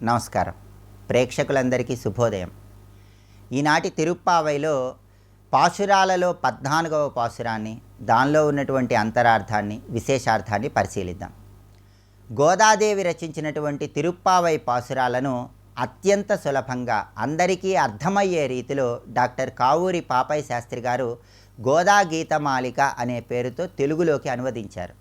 నమస్కారం. ప్రేక్షకులందరికీ శుభోదయం. ఈనాటి తిరుప్పావైలో పాశురాలలో 14వ పాశురాన్ని, దానిలో ఉన్నటువంటి అంతరార్థాన్ని, విశేషార్థాన్ని పరిశీలిద్దాం. గోదాదేవి రచించినటువంటి తిరుప్పావై పాశురాలను అత్యంత సులభంగా అందరికీ అర్థమయ్యే రీతిలో డాక్టర్ కావూరి పాపయ్య శాస్త్రి గారు గోదా గీతమాలిక అనే పేరుతో తెలుగులోకి అనువదించారు.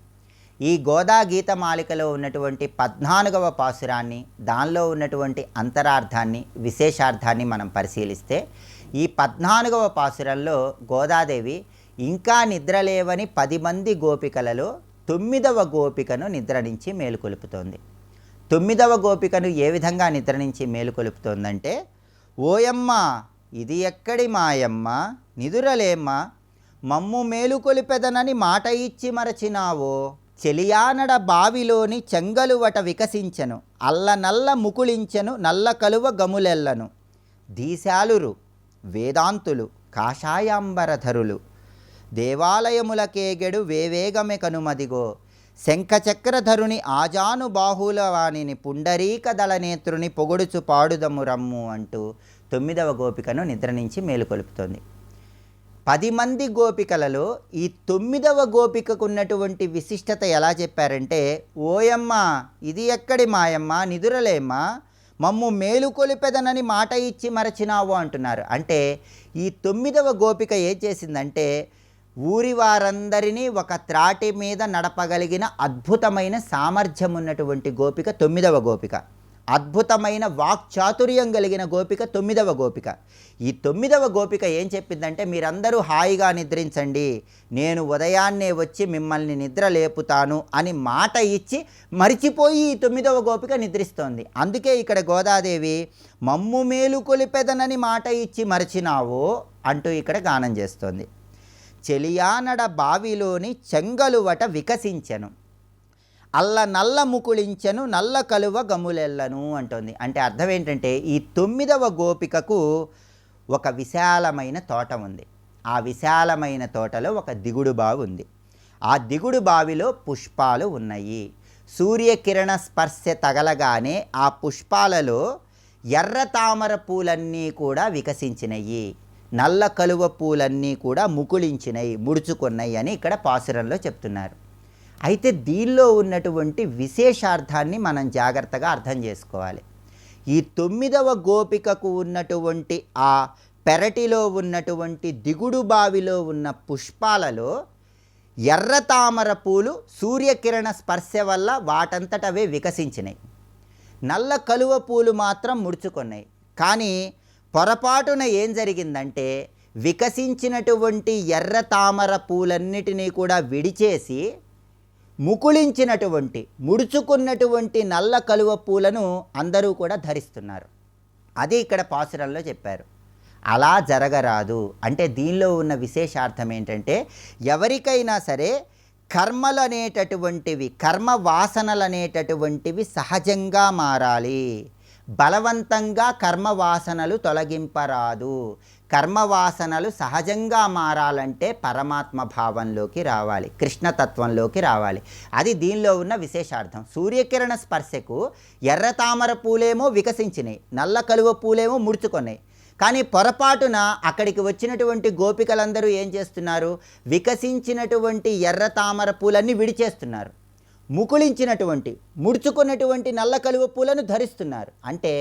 ఈ గోదా గీతమాలికలో ఉన్నటువంటి 14వ పాశురాన్ని, దానిలో ఉన్నటువంటి అంతరార్థాన్ని, విశేషార్థాన్ని మనం పరిశీలిస్తే, ఈ 14వ పాశురంలో గోదాదేవి ఇంకా నిద్రలేవని 10 మంది గోపికలలో 9వ గోపికను నిద్ర నుంచి మేలుకొలుపుతోంది. 9వ గోపికను ఏ విధంగా నిద్ర నుంచి మేలుకొలుపుతోందంటే, ఓయమ్మ ఇది ఎక్కడి మాయమ్మ నిదురలేమ్మ, మమ్ము మేలుకొలిపెదనని మాట ఇచ్చి మరచినావో, చెలియానడ బావిలోని చెంగలువట వికసించెను, అల్లనల్ల ముకుళించెను నల్ల కలువ గములెల్లను, దీశాలురు వేదాంతులు కాషాయాంబరధరులు, దేవాలయములకేగెడు వేవేగమె కనుమదిగో, శంఖచక్రధరుని ఆజానుబాహుల వాణిని పుండరీక దళనేత్రుని పొగడుచు పాడుదము రమ్ము అంటూ 9వ గోపికను నిద్ర నుంచి మేలుకొలుపుతోంది. 10 మంది గోపికలలో ఈ 9వ గోపికకు ఉన్నటువంటి విశిష్టత ఎలా చెప్పారంటే, ఓయమ్మ ఇది ఎక్కడి మాయమ్మ నిదురలేమ్మ, మమ్ము మేలుకొలిపెదనని మాట ఇచ్చి మరచినావు అంటున్నారు. అంటే ఈ 9వ గోపిక ఏం చేసిందంటే, ఊరి వారందరినీ ఒక త్రాటి మీద నడపగలిగిన అద్భుతమైన సామర్థ్యం ఉన్నటువంటి గోపిక 9వ గోపిక. అద్భుతమైన వాక్చాతుర్యం కలిగిన గోపిక 9వ గోపిక. ఈ 9వ గోపిక ఏం చెప్పిందంటే, మీరందరూ హాయిగా నిద్రించండి, నేను ఉదయాన్నే వచ్చి మిమ్మల్ని నిద్ర లేపుతాను అని మాట ఇచ్చి మరిచిపోయి ఈ 9వ గోపిక నిద్రిస్తోంది. అందుకే ఇక్కడ గోదాదేవి మమ్ము మేలుకొలిపెదనని మాట ఇచ్చి మరచినావో అంటూ ఇక్కడ గానం చేస్తోంది. చెలియానడ బావిలోని చెంగలువట వికసించెను, అల్ల నల్ల ముకుళించెను నల్ల కలువ గములెల్లను అంటోంది. అంటే అర్థం ఏంటంటే, ఈ 9వ గోపికకు ఒక విశాలమైన తోట ఉంది. ఆ విశాలమైన తోటలో ఒక దిగుడు బావి ఉంది. ఆ దిగుడు బావిలో పుష్పాలు ఉన్నాయి. సూర్యకిరణ స్పర్శ తగలగానే ఆ పుష్పాలలో ఎర్ర తామర పూలన్నీ కూడా వికసించినయి, నల్ల కలువ పూలన్నీ కూడా ముకుళించినయి, ముడుచుకున్నాయి అని ఇక్కడ పాసురంలో చెప్తున్నారు. అయితే దీనిలో ఉన్నటువంటి విశేషార్థాన్ని మనం జాగ్రత్తగా అర్థం చేసుకోవాలి. ఈ 9వ గోపికకు ఉన్నటువంటి ఆ పెరటిలో ఉన్నటువంటి దిగుడు బావిలో ఉన్న పుష్పాలలో ఎర్ర తామర పూలు సూర్యకిరణ స్పర్శ వల్ల వాటంతటవే వికసించినాయి. నల్ల కలువ పూలు మాత్రం ముడుచుకున్నాయి. కానీ పొరపాటున ఏం జరిగిందంటే, వికసించినటువంటి ఎర్ర తామర పూలన్నిటినీ కూడా విడిచేసి ముకుళించినటువంటి ముడుచుకున్నటువంటి నల్ల కలువ పూలను అందరూ కూడా ధరిస్తున్నారు. అది ఇక్కడ పాసురంలో చెప్పారు. అలా జరగరాదు. అంటే దీనిలో ఉన్న విశేషార్థం ఏంటంటే, ఎవరికైనా సరే కర్మలు అనేటటువంటివి, కర్మ వాసనలు అనేటటువంటివి సహజంగా మారాలి. బలవంతంగా కర్మవాసనలు తొలగింపరాదు. కర్మవాసనలు సహజంగా మారాలంటే పరమాత్మ భావంలోకి రావాలి, కృష్ణతత్వంలోకి రావాలి. అది దీనిలో ఉన్న విశేషార్థం. సూర్యకిరణ స్పర్శకు ఎర్ర తామర పూలేమో వికసించినాయి, నల్ల కలువ పూలేమో ముడుచుకున్నాయి. కానీ పొరపాటున అక్కడికి వచ్చినటువంటి గోపికలందరూ ఏం చేస్తున్నారు, వికసించినటువంటి ఎర్ర తామర పూలన్నీ విడిచేస్తున్నారు, ముకుళించినటువంటి ముడుచుకున్నటువంటి నల్ల కలువ పూలను ధరిస్తున్నారు. అంటే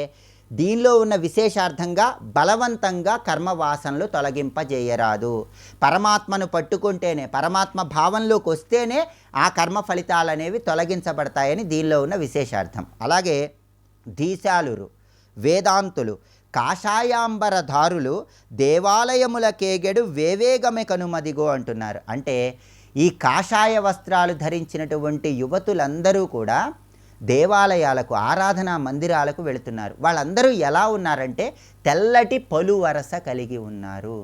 దీనిలో ఉన్న విశేషార్థంగా బలవంతంగా కర్మవాసనలు తొలగింపజేయరాదు. పరమాత్మను పట్టుకుంటేనే, పరమాత్మ భావంలోకి వస్తేనే ఆ కర్మ ఫలితాలు అనేవి తొలగించబడతాయని దీనిలో ఉన్న విశేషార్థం. అలాగే దీశాలురు వేదాంతులు కాషాయాంబరధారులు దేవాలయములకేగెడు వేవేగమె కనుమదిగో అంటున్నారు. అంటే ఈ కాషాయ వస్త్రాలు ధరించినటువంటి యువతులందరూ కూడా దేవాలయాలకు, ఆరాధనా మందిరాలకు వెళుతున్నారు. వాళ్ళందరూ ఎలా ఉన్నారంటే, తెల్లటి పలు వరస కలిగి ఉన్నారు.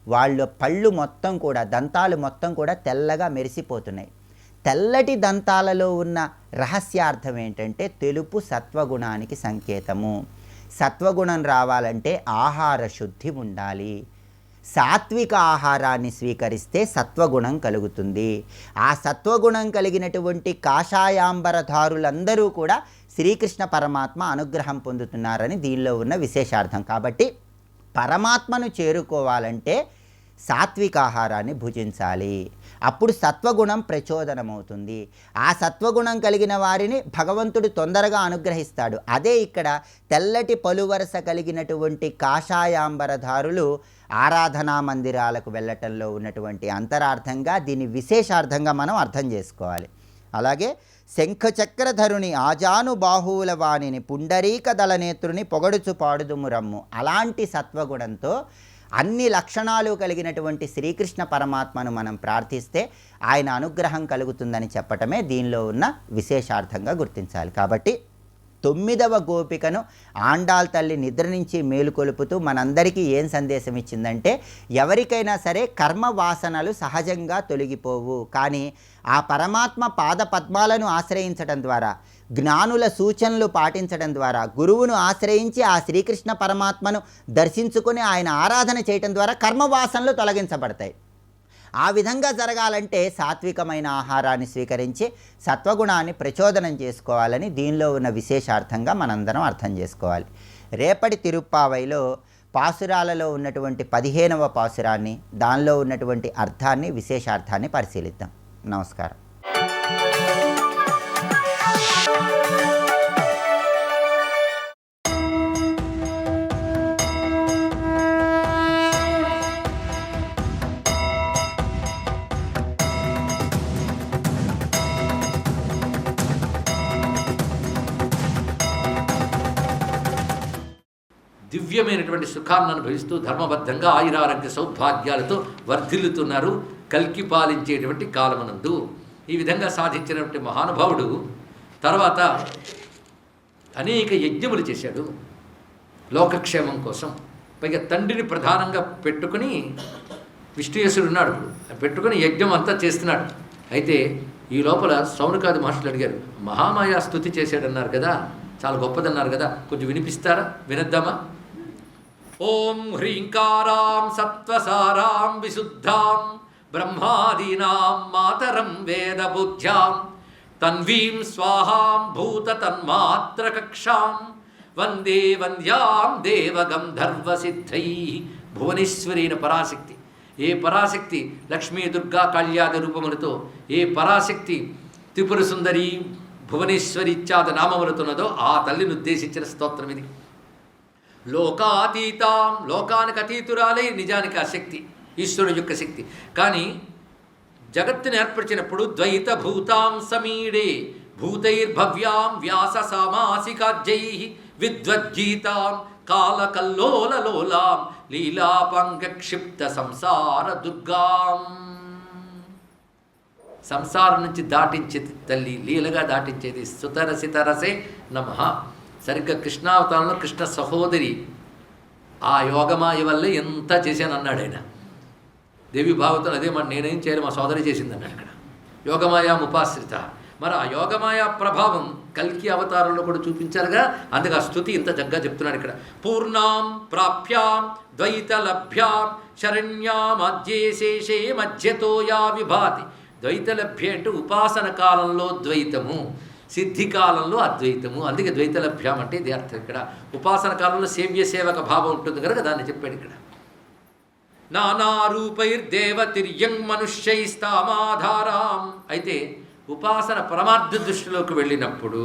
వాళ్ళ పళ్ళు మొత్తం కూడా, దంతాలు మొత్తం కూడా తెల్లగా మెరిసిపోతున్నాయి. తెల్లటి దంతాలలో ఉన్న రహస్యార్థం ఏంటంటే, తెలుపు సత్వగుణానికి సంకేతము. సత్వగుణం రావాలంటే ఆహార శుద్ధి ఉండాలి. సాత్విక ఆహారాన్ని స్వీకరిస్తే సత్వగుణం కలుగుతుంది. ఆ సత్వగుణం కలిగినటువంటి కాషాయాంబరధారులందరూ కూడా శ్రీకృష్ణ పరమాత్మ అనుగ్రహం పొందుతున్నారని దీనిలో ఉన్న విశేషార్థం. కాబట్టి పరమాత్మను చేరుకోవాలంటే సాత్విక ఆహారాన్ని భుజించాలి. అప్పుడు సత్వగుణం ప్రచోదనమవుతుంది. ఆ సత్వగుణం కలిగిన వారిని భగవంతుడు తొందరగా అనుగ్రహిస్తాడు. అదే ఇక్కడ తెల్లటి పలువరస కలిగినటువంటి కాషాయాంబరధారులు ఆరాధనా మందిరాలకు వెళ్ళటంలో ఉన్నటువంటి అంతరార్థంగా, దీని విశేషార్థంగా మనం అర్థం చేసుకోవాలి. అలాగే శంఖచక్రధరుని ఆజానుబాహువుల వాణిని పుండరీక దళనేత్రుని పొగడుచు పాడుదుము రమ్ము. అలాంటి సత్వగుణంతో అన్ని లక్షణాలు కలిగినటువంటి శ్రీకృష్ణ పరమాత్మను మనం ప్రార్థిస్తే ఆయన అనుగ్రహం కలుగుతుందని చెప్పటమే దీనిలో ఉన్న విశేషార్థంగా గుర్తించాలి. కాబట్టి 9వ గోపికను ఆండాళ్ తల్లి నిద్ర నుంచి మేలుకొలుపుతూ మనందరికీ ఏం సందేశం ఇచ్చిందంటే, ఎవరికైనా సరే కర్మ వాసనలు సహజంగా తొలగిపోవు, కానీ ఆ పరమాత్మ పాద పద్మాలను ఆశ్రయించడం ద్వారా, జ్ఞానుల సూచనలు పాటించడం ద్వారా, గురువును ఆశ్రయించి ఆ శ్రీకృష్ణ పరమాత్మను దర్శించుకొని ఆయన ఆరాధన చేయటం ద్వారా కర్మ వాసనలు తొలగించబడతాయి. ఆ విధంగా జరగాలంటే సాత్వికమైన ఆహారాన్ని స్వీకరించి సత్వగుణాన్ని ప్రచోదనం చేసుకోవాలని దీనిలో ఉన్న విశేషార్థంగా మనందరం అర్థం చేసుకోవాలి. రేపటి తిరుప్పావైలో పాసురాలలో ఉన్నటువంటి 15వ పాసురాన్ని, దానిలో ఉన్నటువంటి అర్థాన్ని, విశేషార్థాన్ని పరిశీలిద్దాం. నమస్కారం. దివ్యమైనటువంటి సుఖాన్ని అనుభవిస్తూ ధర్మబద్ధంగా ఆయురారోగ్య సౌభాగ్యాలతో వర్ధిల్లుతున్నారు కల్కి పాలించేటువంటి కాలమనందు. ఈ విధంగా సాధించినటువంటి మహానుభావుడు తర్వాత అనేక యజ్ఞములు చేశాడు లోకక్షేమం కోసం. పైగా తండ్రిని ప్రధానంగా పెట్టుకుని, విష్ణుయేశ్వరుడు ఉన్నాడు పెట్టుకుని యజ్ఞం అంతా చేస్తున్నాడు. అయితే ఈ లోపల సౌనకాది మహర్షులు అడిగారు, మహామాయా స్తుతి చేశాడన్నారు కదా, చాలా గొప్పదన్నారు కదా, కొంచెం వినిపిస్తారా, వినద్దామా? ఓం హ్రీంకారాం సత్వసారాం విశుద్ధాం బ్రహ్మాదీనాం మాతరం వేదబుద్ధ్యాం తన్వీం స్వాహాం భూత తన్మాత్ర కక్షాం వందే వంద్యాం దేవగంధర్వసిద్ధై. భువనేశ్వరైన పరాశక్తి, ఏ పరాశక్తి లక్ష్మీ దుర్గా కాళ్యాది రూపములతో, ఏ పరాశక్తి త్రిపుర సుందరి భువనేశ్వరి ఇత్యాది నామములతున్నదో ఆ తల్లిని ఉద్దేశించిన స్తోత్రం ఇది. లోకాతీతాం, లోకానికి అతీతురాలే నిజానికి ఆ శక్తి, ఈశ్వరుడు యొక్క శక్తి. కానీ జగత్తుని ఏర్పరిచినప్పుడు ద్వైత భూతాం సమీడే భూతైర్భవ్యాం వ్యాస సామాసికాజ్యై విద్వజ్జీతాం కాలకల్లోలలోలాం లీలాపంగక్షిప్త సంసార దుర్గాం. సంసారం నుంచి దాటించేది తల్లి, లీలగా దాటించేది. సుతరసితరసే నమః. సరిగ్గా కృష్ణావతారంలో కృష్ణ సహోదరి ఆ యోగమాయ వల్లే ఎంత చేశాను అన్నాడు ఆయన. దేవి భాగవతం అదే, మరి నేనేం చేయాలి, మా సోదరి చేసింది అన్నాడు అక్కడ. యోగమాయా ముపాశ్రిత. మరి ఆ యోగమాయా ప్రభావం కల్కి అవతారంలో కూడా చూపించారుగా, అందుకు ఆ స్తుతి ఇంత చక్కగా చెప్తున్నాడు ఇక్కడ. పూర్ణాం ప్రాప్యాం ద్వైతలభ్యాం శరణ్యామధ్యే శేషే మధ్యతో యా విభాతి. ద్వైతలభ్య అంటే ఉపాసన కాలంలో ద్వైతము, సిద్ధికాలంలో అద్వైతము. అందుకే ద్వైతలభ్యం అంటే ఇది అర్థం. ఇక్కడ ఉపాసన కాలంలో సేవ్య సేవక భావం ఉంటుంది కనుక దాన్ని చెప్పాడు ఇక్కడ. నానారూపైర్దేవతిర్యం మనుష్యైస్తామాధారాం. అయితే ఉపాసన పరమార్థ దృష్టిలోకి వెళ్ళినప్పుడు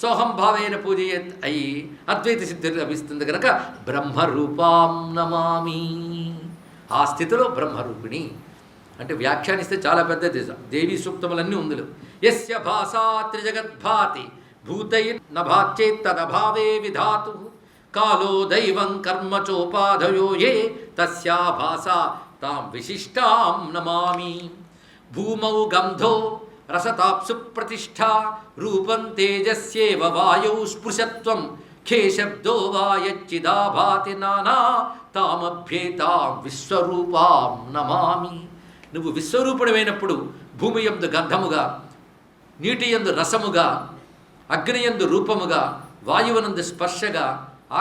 సోహంభావైన పూజ అయి అద్వైత సిద్ధి లభిస్తుంది కనుక బ్రహ్మరూపాం నమామి. ఆ స్థితిలో బ్రహ్మరూపిణి అంటే వ్యాఖ్యానిస్తే చాలా పెద్దది. దేవీ సూక్తములన్నీ ఉందులు. యస్య భాషా త్రిజగద్భాతి భూతైర్నభాచేత్తదభావే విధాతు కాలో దైవం కర్మ చోపాధయో ఏ తస్యా భాషా తాం విశిష్టాం నమామి. భూమౌ గంధో రసతాప్సు ప్రతిష్ఠా రూపం తేజస్యేవ వాయౌ స్పృశత్వం ఖేశబ్దో వా యచ్చిదా భాతి నానా తామభ్యేతాం విశ్వరూపాం నమామి. నువ్వు విశ్వరూపుడమైనప్పుడు భూమి యందు గంధముగా, నీటి యందు రసముగా, అగ్ని యందు రూపముగా, వాయువునందు స్పర్శగా,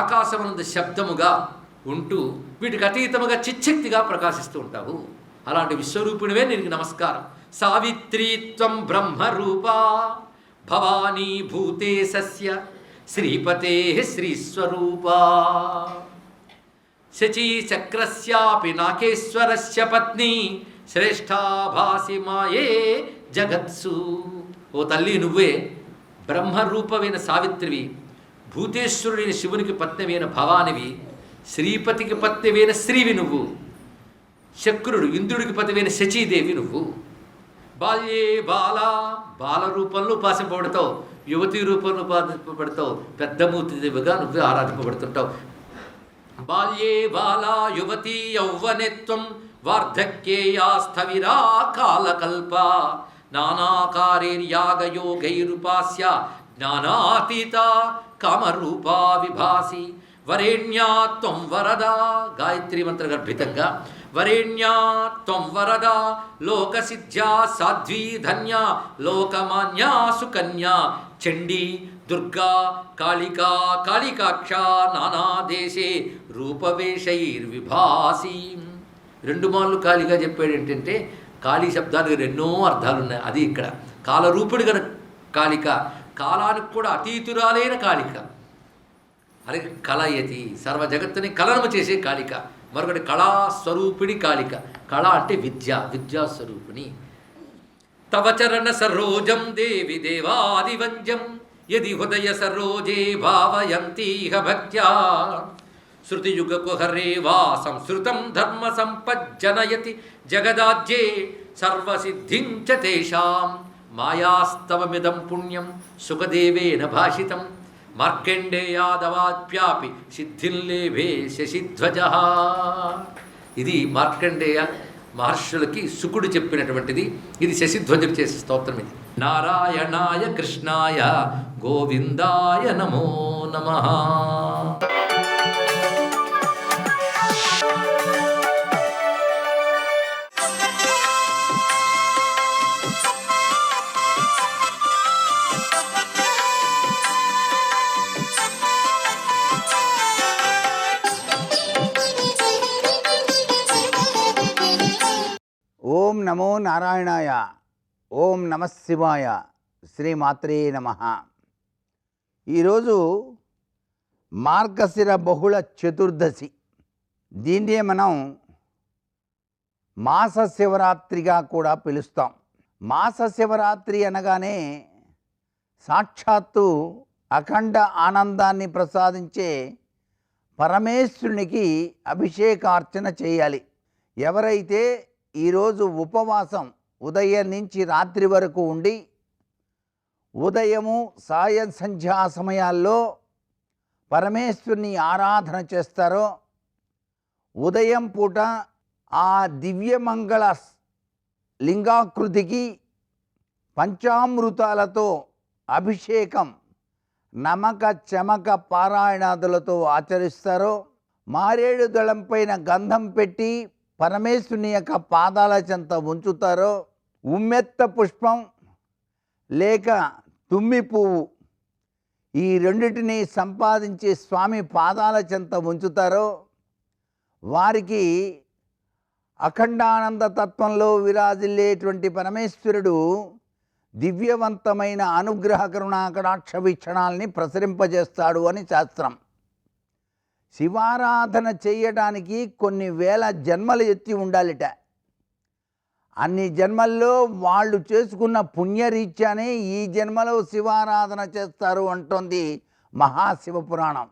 ఆకాశమునందు శబ్దముగా, ఉంటూ వీటికి అతీతముగా చిచ్చక్తిగా ప్రకాశిస్తూ ఉంటావు. అలాంటి విశ్వరూపిణివే నీకు నమస్కారం. సావిత్రీత్వం బ్రహ్మరూపా భవానీ భూతే సస్య శ్రీపతే శ్రీస్వరూపా శచీచక్రస్యాపి నాకేశ్వరస్య పత్ని శ్రేష్ఠాభాసి మాయే జగత్సు. ఓ తల్లి, నువ్వే బ్రహ్మరూపమైన సావిత్రివి, భూతేశ్వరుడైన శివునికి పత్నివైన భవానివి, శ్రీపతికి పత్నివైన శ్రీవి నువ్వు, శక్రుడు ఇంద్రుడికి పతివైన శచీదేవి నువ్వు. బాల్యే బాల రూపంలో ఉపాసింపబడతావు, యువతి రూపంలో ఉపాసింపబడతావు, పెద్దమూర్తిదేవిగా నువ్వే ఆరాధింపబడుతుంటావు. బాల్యే బాలా యువతీ యౌవనేత్వం వార్ధక్యేయా స్థవిరా కాలకల్ప నానాకారైర్యాగయోగైరుపాస్య జ్ఞానాతీత కామరూపా విభాసి వరేణ్యా త్వం వరదా. గాయత్రీ మంత్ర గర్భితంగా వరేణ్యా త్వం వరదా లోకసిద్ధ్యా సాధ్వీ ధన్యా లోకమాన్యా సుకన్యా చండీ దుర్గా కాళికా కాళికాక్ష నానాదేశే రూపవేషైర్విభాసి. రెండు మార్లు కాళిగా చెప్పాడు. ఏంటంటే కాళీ శబ్దానికి ఎన్నో అర్థాలు ఉన్నాయి. అది ఇక్కడ కాలరూపుడు గల కాళిక, కాలానికి కూడా అతీతురాలైన కాళిక. అలాగే కళయతి, సర్వ జగత్తుని కలనము చేసే కాళిక. మరొకటి కళాస్వరూపిణి కాళిక. కళ అంటే విద్య, విద్యాస్వరూపిణి. తవ చరణ సరోజం దేవి దేవాదివంజం యది హృదయ సరోజే భావయంతీహ భక్త్యా శృతియుగకుహరే వా సంస్కృతం ధర్మ సంపజ్జనయతి జగదాజ్యే సర్వసిద్ధిం చ తేషాం మాయాస్తవమిదం పుణ్యం సుఖదేవేన భాషితం మార్కండేయాదవాప్యాపి సిద్ధిల్లేభే శశిధ్వజ. ఇది మార్కండేయ మహర్షులకి శుకుడు చెప్పినటువంటిది. ఇది శశిధ్వజుడు చేసే స్తోత్రం. ఇది నారాయణాయ కృష్ణాయ గోవిందాయ నమో నమః. ఓం నమో నారాయణాయ. ఓం నమః శివాయ. శ్రీమాత్రే నమః. ఈరోజు మార్గశిర బహుళ చతుర్దశి. దీన్నే మనం మాస శివరాత్రిగా కూడా పిలుస్తాం. మాస శివరాత్రి అనగానే సాక్షాత్తు అఖండ ఆనందాన్ని ప్రసాదించే పరమేశ్వరునికి అభిషేకార్చన చేయాలి. ఎవరైతే ఈరోజు ఉపవాసం ఉదయం నుంచి రాత్రి వరకు ఉండి ఉదయము సాయం సంధ్యా సమయాల్లో పరమేశ్వరుని ఆరాధన చేస్తారో, ఉదయం పూట ఆ దివ్యమంగళ లింగాకృతికి పంచామృతాలతో అభిషేకం నమక చమక పారాయణాదులతో ఆచరిస్తారో, మారేడు దళంపైన గంధం పెట్టి పరమేశ్వరుని యొక్క పాదాల చెంత ఉంచుతారో, ఉమ్మెత్త పుష్పం లేక తుమ్మి పువ్వు ఈ రెండిటిని సంపాదించి స్వామి పాదాల చెంత ఉంచుతారో వారికి అఖండానంద తత్వంలో విరాజిల్లేటువంటి పరమేశ్వరుడు దివ్యవంతమైన అనుగ్రహ కరుణా కటాక్ష వీక్షణాలని ప్రసరింపజేస్తాడు అని శాస్త్రం. శివారాధన చేయడానికి కొన్ని వేల జన్మలు ఎత్తి ఉండాలిట. అన్ని జన్మల్లో వాళ్ళు చేసుకున్న పుణ్యరీత్యానే ఈ జన్మలో శివారాధన చేస్తారు అంటోంది మహాశివపురాణం.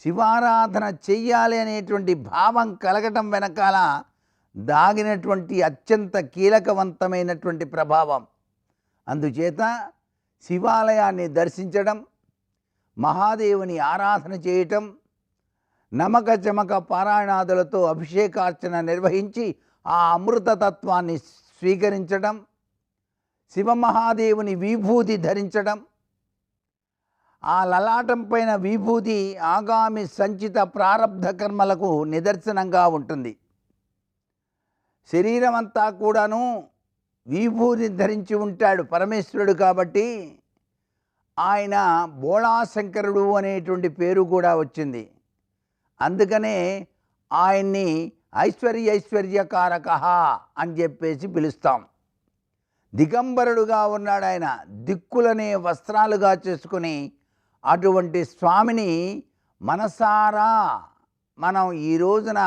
శివారాధన చెయ్యాలి అనేటువంటి భావం కలగటం వెనకాల దాగినటువంటి అత్యంత కీలకవంతమైనటువంటి ప్రభావం. అందుచేత శివాలయాన్ని దర్శించడం, మహాదేవుని ఆరాధన చేయటం, నమక చమక పారాయణాదులతో అభిషేకార్చన నిర్వహించి ఆ అమృతతత్వాన్ని స్వీకరించడం, శివమహాదేవుని విభూతి ధరించడం, ఆ లలాటం పైన విభూతి ఆగామి సంచిత ప్రారబ్ధ కర్మలకు నిదర్శనంగా ఉంటుంది. శరీరం అంతా కూడాను విభూతి ధరించి ఉంటాడు పరమేశ్వరుడు. కాబట్టి ఆయన బోళాశంకరుడు అనేటువంటి పేరు కూడా వచ్చింది. అందుకనే ఆయన్ని ఐశ్వర్యకారక అని చెప్పేసి పిలుస్తాం. దిగంబరుడుగా ఉన్నాడు ఆయన, దిక్కులనే వస్త్రాలుగా చేసుకుని. అటువంటి స్వామిని మనసారా మనం ఈ రోజున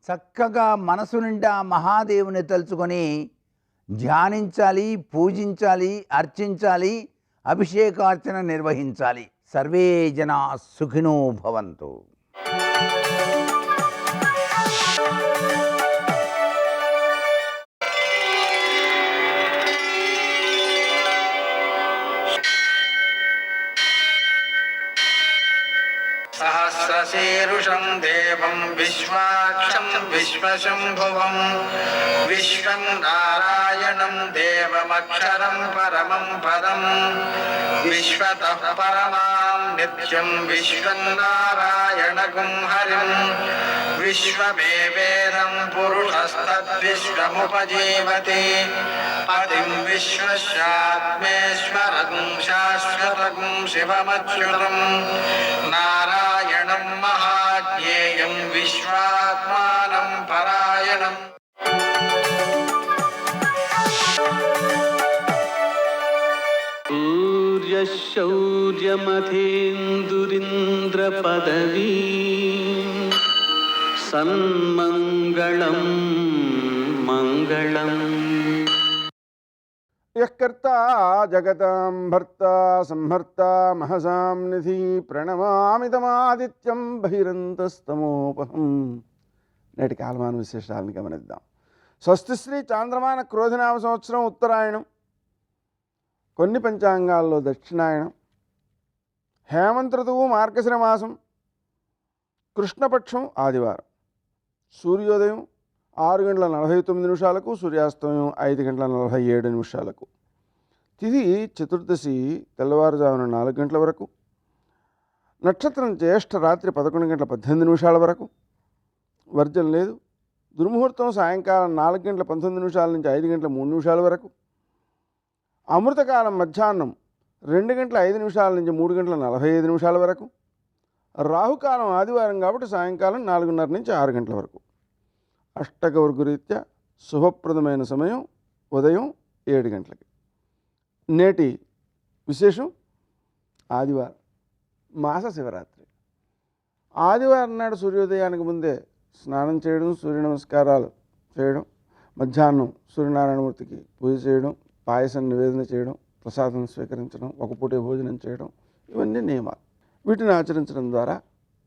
చక్కగా మనసు నిండా మహాదేవుని తలుచుకొని ధ్యానించాలి, పూజించాలి, అర్చించాలి, అభిషేకార్చన నిర్వహించాలి. సర్వే జనా సుఖినో భవంతు. सहस्रशीर्षं देवं विश्वाक्षं विश्वशम्भुवं विश्वं नारायणं देवमक्षरं परमं पदं विश्वतः परमां नित्यं विश्वं नारायणगुं हरिं विश्वमेवेदं पुरुषस्तद्विश्वमुपजीवति पतिं विश्वस्यात्मेश्वरगुं शाश्वतगुं शिवमच्युतं नारायणं महाज्ञेयं विश्वात्मानं परायणम्. सूर्यशौर्यमथेन्दुरिन्द्रपदवी सन्मङ्गलं मङ्गलम्. यः कर्ता जगतां भर्ता संहर्ता महसां निधि प्रणमामि तमादित्यं बहिरन्तस्तमोपहं. నేటి కాలమాన విశేషాలను గమనిద్దాం. స్వస్తిశ్రీ చాంద్రమాన క్రోధినామ సంవత్సరం ఉత్తరాయణం, కొన్ని పంచాంగాల్లో దక్షిణాయనం, హేమంత ఋతువు మార్గశిర మాసం, కృష్ణపక్షం ఆదివారం, సూర్యోదయం 6:49 సూర్యాస్తమయం 5:47. తిథి చతుర్దశి తెల్లవారుజామున 4 గంటల వరకు, నక్షత్రం జ్యేష్ఠ రాత్రి 11:18 వరకు, వర్జం లేదు. దుర్ముహూర్తం సాయంకాలం 4:19 నుంచి 5:03 వరకు, అమృతకాలం మధ్యాహ్నం 2:05 నుంచి 3:45 వరకు, రాహుకాలం ఆదివారం కాబట్టి సాయంకాలం 4:30 నుంచి 6 గంటల వరకు. అష్టకవర్గరీత్యా శుభప్రదమైన సమయం ఉదయం 7 గంటలకి. నేటి విశేషం ఆదివారం, మాస శివరాత్రి. ఆదివారం నాడు సూర్యోదయానికి ముందే స్నానం చేయడం, సూర్య నమస్కారాలు చేయడం, మధ్యాహ్నం సూర్యనారాయణమూర్తికి పూజ చేయడం, పాయసం నివేదన చేయడం, ప్రసాదం స్వీకరించడం, ఒక పూటే భోజనం చేయడం, ఇవన్నీ నియమాలు. వీటిని ఆచరించడం ద్వారా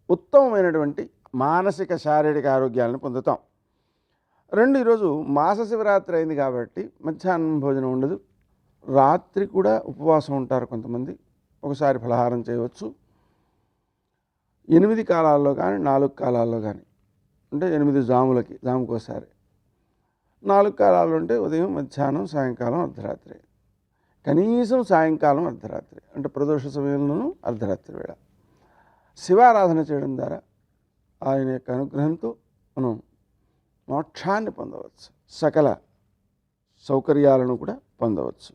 ఉత్తమమైనటువంటి మానసిక శారీరక ఆరోగ్యాలను పొందుతాం. ఈరోజు మాస శివరాత్రి అయింది కాబట్టి మధ్యాహ్నం భోజనం ఉండదు. రాత్రి కూడా ఉపవాసం ఉంటారు కొంతమంది. ఒకసారి ఫలహారం చేయవచ్చు. 8 కాలాల్లో కానీ 4 కాలాల్లో కానీ, అంటే 8 జాముకోసారి 4 కాలాలు ఉంటే ఉదయం, మధ్యాహ్నం, సాయంకాలం, అర్ధరాత్రి. కనీసం సాయంకాలం అర్ధరాత్రి, అంటే ప్రదోష సమయంలోనూ అర్ధరాత్రి వేళ శివారాధన చేయడం ద్వారా ఆయన యొక్క అనుగ్రహంతో మనం మోక్షాన్ని పొందవచ్చు, సకల సౌకర్యాలను కూడా పొందవచ్చు.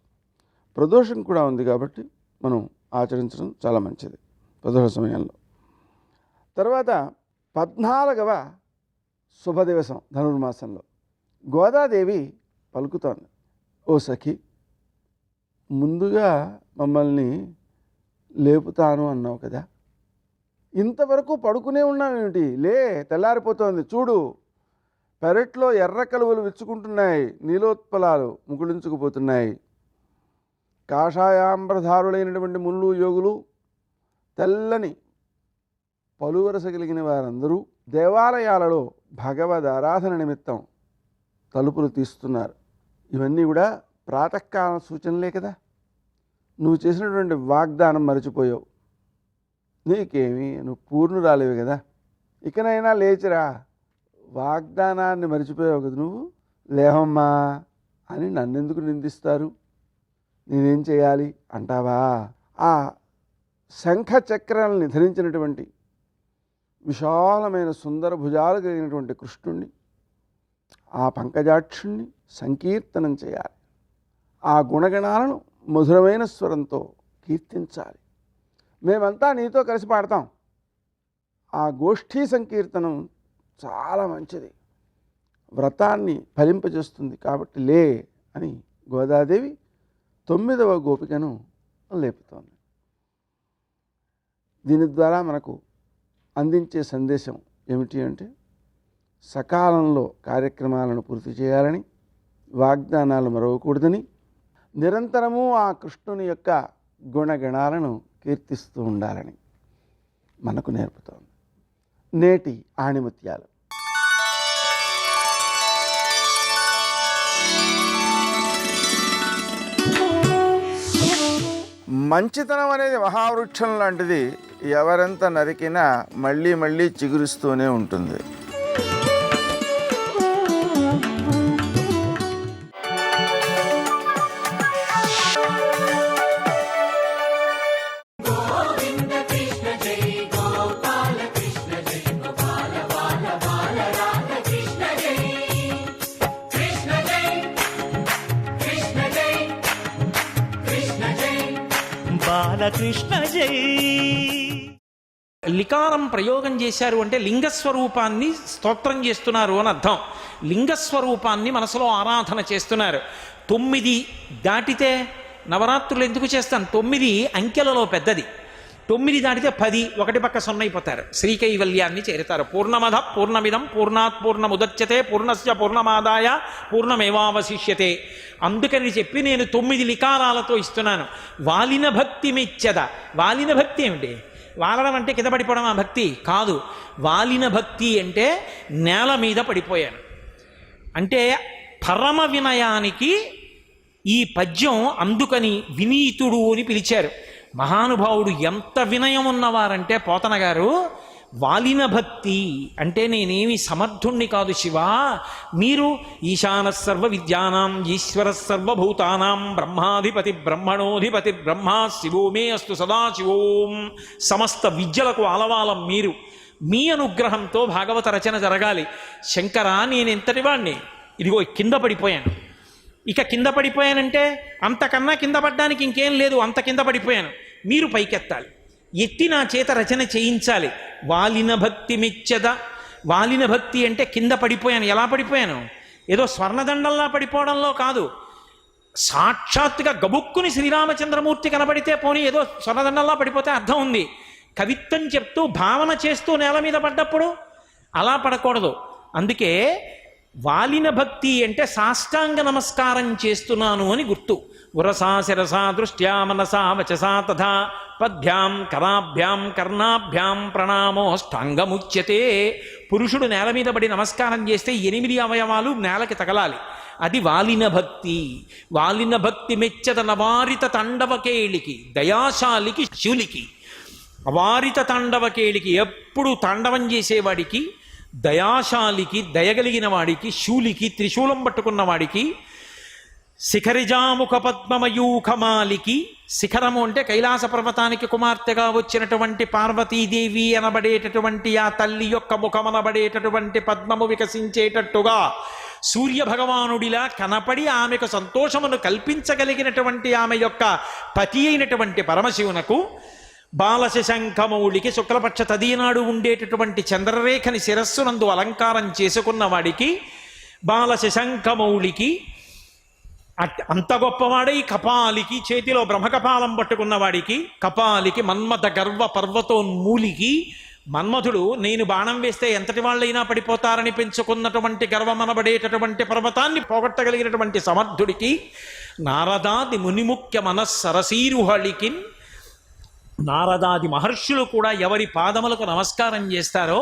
ప్రదోషం కూడా ఉంది కాబట్టి మనం ఆచరించడం చాలా మంచిది ప్రదోష సమయంలో. తర్వాత 14వ శుభదివసం ధనుర్మాసంలో గోదాదేవి పలుకుతోంది. ఓ సఖి, ముందుగా మమ్మల్ని లేపుతాను అన్నావు కదా, ఇంతవరకు పడుకునే ఉన్నావేమిటి? లే, తెల్లారిపోతోంది. చూడు, పెరట్లో ఎర్ర కలువలు విచ్చుకుంటున్నాయి, నీలోత్పలాలు ముకుళించుకుపోతున్నాయి. కాషాయాంబరధారులైనటువంటి మునులు, యోగులు, తెల్లని పలువరస కలిగిన వారందరూ దేవాలయాలలో భగవద్ ఆరాధన నిమిత్తం తలుపులు తీస్తున్నారు. ఇవన్నీ కూడా ప్రాతకాల సూచనలే కదా. నువ్వు చేసినటువంటి వాగ్దానం మరచిపోయావు. నీకేమి, నువ్వు పూర్ణురాలివి కదా, ఇకనైనా లేచిరా. వాగ్దానాన్ని మరిచిపోయావు కదా నువ్వు, లేవమ్మా అని నన్నెందుకు నిందిస్తారు, నేనేం చేయాలి అంటావా? ఆ శంఖ చక్రాలను ధరించినటువంటి విశాలమైన సుందర భుజాలు కలిగినటువంటి కృష్ణుణ్ణి, ఆ పంకజాక్షుణ్ణి సంకీర్తనం చేయాలి. ఆ గుణగణాలను మధురమైన స్వరంతో కీర్తించాలి. మేమంతా నీతో కలిసి పాడతాం. ఆ గోష్ఠీ సంకీర్తనం చాలా మంచిది, వ్రతాన్ని ఫలింపజేస్తుంది. కాబట్టి లే అని గోదాదేవి 9వ గోపికను లేపుతోంది. దీని ద్వారా మనకు అందించే సందేశం ఏమిటి అంటే, సకాలంలో కార్యక్రమాలను పూర్తి చేయాలని, వాగ్దానాలు మరవకూడదని, నిరంతరము ఆ కృష్ణుని యొక్క గుణగణాలను కీర్తిస్తూ ఉండాలని మనకు నేర్పుతోంది. నేటి ఆణిముత్యాలు. మంచితనం అనేది మహావృక్షం లాంటిది. ఎవరెంత నరికినా మళ్ళీ మళ్ళీ చిగురిస్తూనే ఉంటుంది. బాలకృష్ణ జై. లికారం ప్రయోగం చేశారు అంటే లింగస్వరూపాన్ని స్తోత్రం చేస్తున్నారు అని అర్థం. లింగస్వరూపాన్ని మనసులో ఆరాధన చేస్తున్నారు. 9 దాటితే నవరాత్రులు ఎందుకు చేస్తాను? 9 అంకెలలో పెద్దది. 9 దాటితే 10, ఒకటి పక్క 0 అయిపోతారు. శ్రీకైవల్యాన్ని చేరుతారు. పూర్ణమద పూర్ణమిదం పూర్ణాత్ పూర్ణముదచ్యతే పూర్ణస్య పూర్ణమాదాయ పూర్ణమేవావశిష్యతే. అందుకని చెప్పి నేను 9 లికారాలతో ఇస్తున్నాను. వాలిన భక్తి మెచ్చద. వాలిన భక్తి ఏమిటి? వాలడం అంటే కింద పడిపోవడం ఆ భక్తి కాదు. వాలిన భక్తి అంటే నేల మీద పడిపోయాను అంటే పరమ వినయానికి ఈ పద్యం. అందుకని వినీతుడు అని పిలిచారు. మహానుభావుడు ఎంత వినయం ఉన్నవారంటే పోతన గారు, వాలిన భక్తి అంటే నేనేమి సమర్థుణ్ణి కాదు శివా, మీరు ఈశాన సర్వ విద్యానాం ఈశ్వర సర్వభూతానాం బ్రహ్మాధిపతి బ్రహ్మణోధిపతి బ్రహ్మా శివో మే అస్తు సదాశివోం. సమస్త విద్యలకు ఆలవాలం మీరు. మీ అనుగ్రహంతో భాగవత రచన జరగాలి. శంకరా నేనెంతటి వాణ్ణి, ఇదిగో కింద పడిపోయాను. ఇక కింద పడిపోయానంటే అంతకన్నా కింద పడ్డానికి ఇంకేం లేదు, అంత కింద పడిపోయాను. మీరు పైకెత్తాలి, ఎత్తి నా చేత రచన చేయించాలి. వాలిన భక్తి మెచ్చద. వాలిన భక్తి అంటే కింద పడిపోయాను. ఎలా పడిపోయాను? ఏదో స్వర్ణదండంలా పడిపోవడంలో కాదు. సాక్షాత్తుగా గబుక్కుని శ్రీరామచంద్రమూర్తి కనబడితే పోనీ ఏదో స్వర్ణదండంలా పడిపోతే అర్థం ఉంది. కవిత్వం చెప్తూ భావన చేస్తూ నేల మీద పడ్డప్పుడు అలా పడకూడదు. అందుకే వాలిన భక్తి అంటే సాష్టాంగ నమస్కారం చేస్తున్నాను అని గుర్తు. ఉరసా శిరసా దృష్ట్యా మనసా వచసా తథా పద్భ్యాం కరాభ్యాం కర్ణాభ్యాం ప్రణామోష్టాంగముచ్యతే. పురుషుడు నేల మీద పడి నమస్కారం చేస్తే 8 అవయవాలు నేలకి తగలాలి. అది వాలిన భక్తి. వాలిన భక్తి మెచ్చద నవారిత తాండవకేళికి దయాశాలికి శూలికి. అవారిత తాండవకేళికి ఎప్పుడు తాండవం చేసేవాడికి, దయాశాలికి దయగలిగిన వాడికి, శూలికి త్రిశూలం పట్టుకున్న వాడికి, శిఖరిజాముఖ పద్మమయూఖమాలికి. శిఖరము అంటే కైలాస పర్వతానికి కుమార్తెగా వచ్చినటువంటి పార్వతీదేవి అనబడేటటువంటి ఆ తల్లి యొక్క ముఖమనబడేటటువంటి పద్మము వికసించేటట్టుగా సూర్యభగవానుడిలా కనపడి ఆమెకు సంతోషమును కల్పించగలిగినటువంటి ఆమె యొక్క పతి అయినటువంటి పరమశివునకు, బాలశశంఖమౌళికి శుక్లపక్ష తదీనాడు ఉండేటటువంటి చంద్రరేఖని శిరస్సునందు అలంకారం చేసుకున్న వాడికి, బాలశశంఖమౌళికి, అంత గొప్పవాడై కపాలికి చేతిలో బ్రహ్మకపాలం పట్టుకున్న వాడికి, కపాలికి మన్మథ గర్వ పర్వతోన్మూలికి. మన్మథుడు నేను బాణం వేస్తే ఎంతటి వాళ్ళైనా పడిపోతారని పెంచుకున్నటువంటి గర్వమనబడేటటువంటి పర్వతాన్ని పోగొట్టగలిగినటువంటి సమర్థుడికి, నారదాది మునిముఖ్య మనస్సరసీరుహళికి. నారదాది మహర్షులు కూడా ఎవరి పాదములకు నమస్కారం చేస్తారో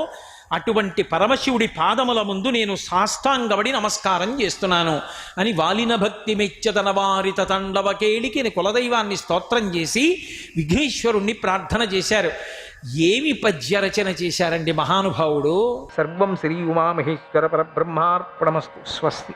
అటువంటి పరమశివుడి పాదముల ముందు నేను సాష్టాంగపడి నమస్కారం చేస్తున్నాను అని వాలిన భక్తి మెచ్చదన వారిత తండవకేళికి కులదైవాన్ని స్తోత్రం చేసి విఘ్నేశ్వరుణ్ణి ప్రార్థన చేశారు. ఏమి పద్యరచన చేశారండి మహానుభావుడు. సర్వం శ్రీ ఉమామహేశ్వర పరబ్రహ్మార్పణమస్తు. స్వస్తి.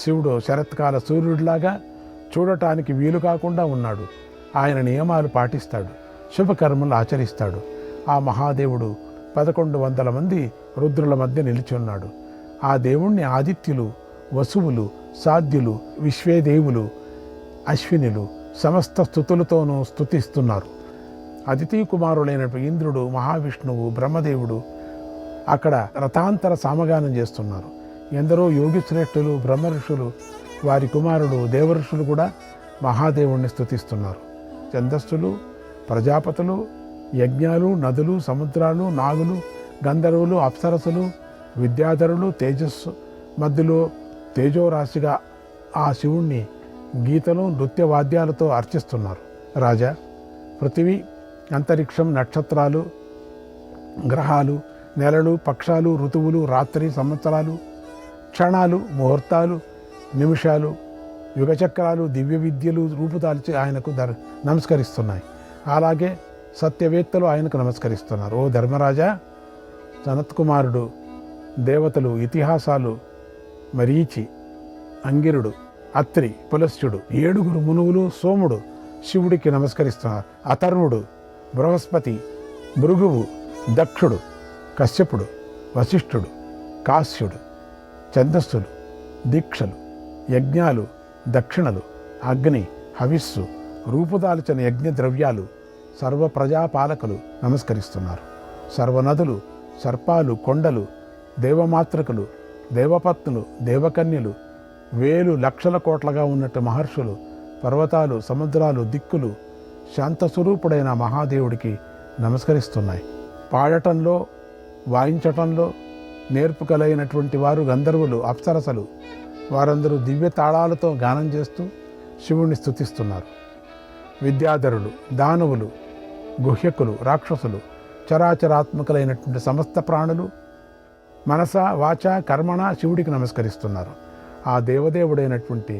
శివుడు శరత్కాల సూర్యుడిలాగా చూడటానికి వీలు కాకుండా ఉన్నాడు. ఆయన నియమాలు పాటిస్తాడు, శుభకర్మలు ఆచరిస్తాడు. ఆ మహాదేవుడు 1100 మంది రుద్రుల మధ్య నిలిచి ఉన్నాడు. ఆ దేవుణ్ణి ఆదిత్యులు, వసువులు, సాధ్యులు, విశ్వేదేవులు, అశ్వినులు సమస్త స్థుతులతోనూ స్తుతిస్తున్నారు. అదితి కుమారులైనటువంటి ఇంద్రుడు, మహావిష్ణువు, బ్రహ్మదేవుడు అక్కడ రథాంతర సామగానం చేస్తున్నారు. ఎందరో యోగిశ్రేష్ఠులు, బ్రహ్మఋషులు, వారి కుమారుడు దేవఋషులు కూడా మహాదేవుణ్ణి స్తుతిస్తున్నారు. ఛందస్సులు, ప్రజాపతులు, యజ్ఞాలు, నదులు, సముద్రాలు, నాగులు, గంధర్వులు, అప్సరసులు, విద్యాధరులు తేజస్సు మధ్యలో తేజోరాశిగా ఆ శివుణ్ణి గీతలు, నృత్య వాద్యాలతో అర్చిస్తున్నారు. రాజా, పృథివీ, అంతరిక్షం, నక్షత్రాలు, గ్రహాలు, నెలలు, పక్షాలు, ఋతువులు, రాత్రి, సంవత్సరాలు, క్షణాలు, ముహూర్తాలు, నిమిషాలు, యుగచక్రాలు, దివ్య విద్యలు రూపుదాల్చి ఆయనకు నమస్కరిస్తున్నాయి. అలాగే సత్యవేత్తలు ఆయనకు నమస్కరిస్తున్నారు. ఓ ధర్మరాజా, సనత్కుమారుడు, దేవతలు, ఇతిహాసాలు, మరీచి, అంగిరుడు, అత్రి, పులస్త్యుడు, 7 మునువులు, సోముడు శివుడికి నమస్కరిస్తున్నారు. అథర్వుడు, బృహస్పతి, భృగువు, దక్షుడు, కశ్యపుడు, వశిష్ఠుడు, కాశ్యుడు, ఛందస్సులు, దీక్షలు, యజ్ఞాలు, దక్షిణలు, అగ్ని, హవిస్సు, రూపుదాల్చిన యజ్ఞ ద్రవ్యాలు, సర్వ ప్రజాపాలకులు నమస్కరిస్తున్నారు. సర్వనదులు, సర్పాలు, కొండలు, దేవమాతృకులు, దేవపత్నులు, దేవకన్యలు, 1000 లక్షల కోట్లగా ఉన్నట్టు మహర్షులు, పర్వతాలు, సముద్రాలు, దిక్కులు శాంతస్వరూపుడైన మహాదేవుడికి నమస్కరిస్తున్నాయి. పాడటంలో, వాయించటంలో నేర్పు కలిగినటువంటి వారు గంధర్వులు, అప్సరసలు, వారందరూ దివ్య తాళాలతో గానం చేస్తూ శివుణ్ణి స్తుతిస్తున్నారు. విద్యాధరులు, దానవులు, గుహ్యకులు, రాక్షసులు, చరాచరాత్మకులైనటువంటి సమస్త ప్రాణులు మనస, వాచ, కర్మణ శివుడికి నమస్కరిస్తున్నారు. ఆ దేవదేవుడైనటువంటి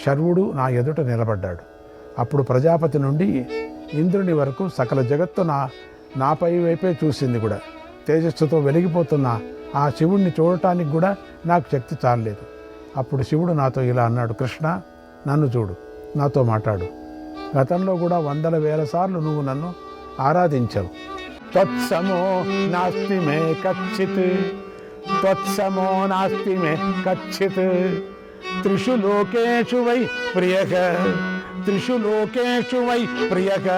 శర్వుడు నా ఎదుట నిలబడ్డాడు. అప్పుడు ప్రజాపతి నుండి ఇంద్రుని వరకు సకల జగత్తు నాపై వైపే చూసింది కూడా. తేజస్సుతో వెలిగిపోతున్న ఆ శివుణ్ణి చూడటానికి కూడా నాకు శక్తి చాలలేదు. అప్పుడు శివుడు నాతో ఇలా అన్నాడు, కృష్ణ, నన్ను చూడు, నాతో మాట్లాడు. గతంలో కూడా 100,000 సార్లు నువ్వు నన్ను ఆరాధించావు. త్వత్సమో నాస్తి మే కచ్చిత్, త్వత్సమో నాస్తి మే కచ్చిత్, త్రిషు లోకేషు వై ప్రియక, త్రిషు లోకేషు వై ప్రియక.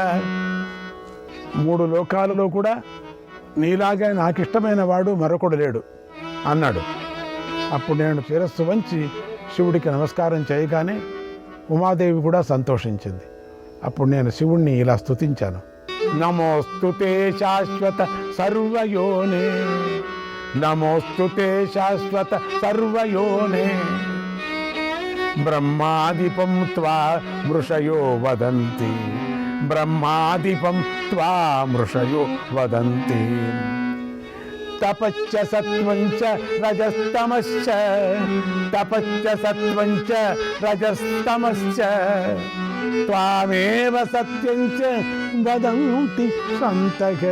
3 లోకాలలో కూడా నీలాగా నాకిష్టమైన వాడు మరొకడు లేడు అన్నాడు. అప్పుడు నేను శిరస్సు వంచి శివుడికి నమస్కారం చేయగానే ఉమాదేవి కూడా సంతోషించింది. అప్పుడు నేను శివుణ్ణి ఇలా స్తుతించాను. నమోస్తుతే శాశ్వత సర్వయోనే, నమోస్తుతే శాశ్వత సర్వయోనే, బ్రహ్మాదిపం త్వా మృషయో వదంతి, బ్రహ్మాదిపం త్వా మృషయో వదంతి. తపశ్చ సత్వంచ రజస్తమశ్చ, తపశ్చ సత్వంచ రజస్తమశ్చ, త్వామేవ సత్యంచ వదంతి సంతక,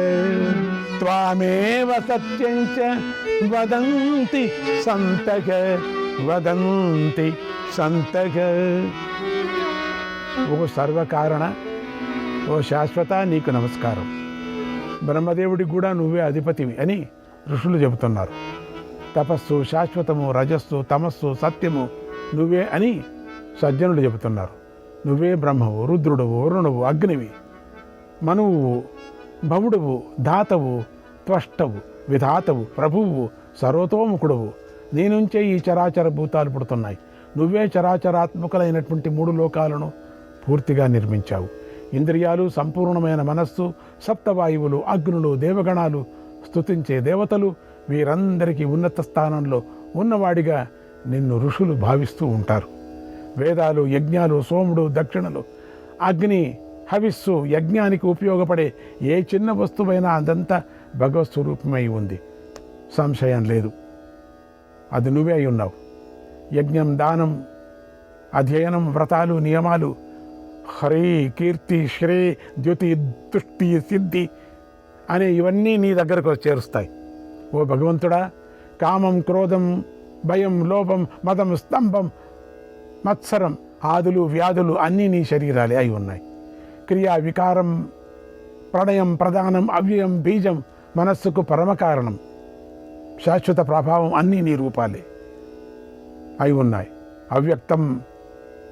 త్వామేవ సత్యంచ వదంతి సంతక, వదంతి సంతక. ఓ సర్వకారణ, ఓ శాశ్వత, నీకు నమస్కారం. బ్రహ్మదేవుడికి కూడా నువ్వే అధిపతివి అని ఋషులు చెబుతున్నారు. తపస్సు శాశ్వతము, రజస్సు, తమస్సు, సత్యము నువ్వే అని సజ్జనులు చెబుతున్నారు. నువ్వే బ్రహ్మవు, రుద్రుడువు, వరుణువు, అగ్నివి, మనువు, భవుడువు, ధాతవు, త్వష్టవు, విధాతవు, ప్రభువు, సర్వతోముఖుడువు. నీ నుంచే ఈ చరాచర భూతాలు పుడుతున్నాయి. నువ్వే చరాచరాత్మకులైనటువంటి 3 లోకాలను పూర్తిగా నిర్మించావు. ఇంద్రియాలు, సంపూర్ణమైన మనస్సు, సప్తవాయువులు, అగ్నులు, దేవగణాలు, స్తుతించే దేవతలు, వీరందరికీ ఉన్నత స్థానంలో ఉన్నవాడిగా నిన్ను ఋషులు భావిస్తూ ఉంటారు. వేదాలు, యజ్ఞాలు, సోముడు, దక్షిణలు, అగ్ని, హవిస్సు, యజ్ఞానికి ఉపయోగపడే ఏ చిన్న వస్తువైనా అదంతా భగవత్ స్వరూపమై ఉంది, సంశయం లేదు. అది నువ్వే అయి ఉన్నావు. యజ్ఞం, దానం, అధ్యయనం, వ్రతాలు, నియమాలు, హరి, కీర్తి, శ్రే, ద్యుతి, తుష్టి, సిద్ధి అనే ఇవన్నీ నీ దగ్గరకు చేరుస్తాయి. ఓ భగవంతుడా, కామం, క్రోధం, భయం, లోభం, మదం, స్తంభం మత్సరం, ఆదులు, వ్యాధులు అన్నీ నీ శరీరాలే అయి ఉన్నాయి. క్రియా, వికారం, ప్రణయం, ప్రధానం, అవ్యయం, బీజం, మనస్సుకు పరమకారణం, శాశ్వత ప్రభావం అన్నీ నీ రూపాలే అయి ఉన్నాయి. అవ్యక్తం,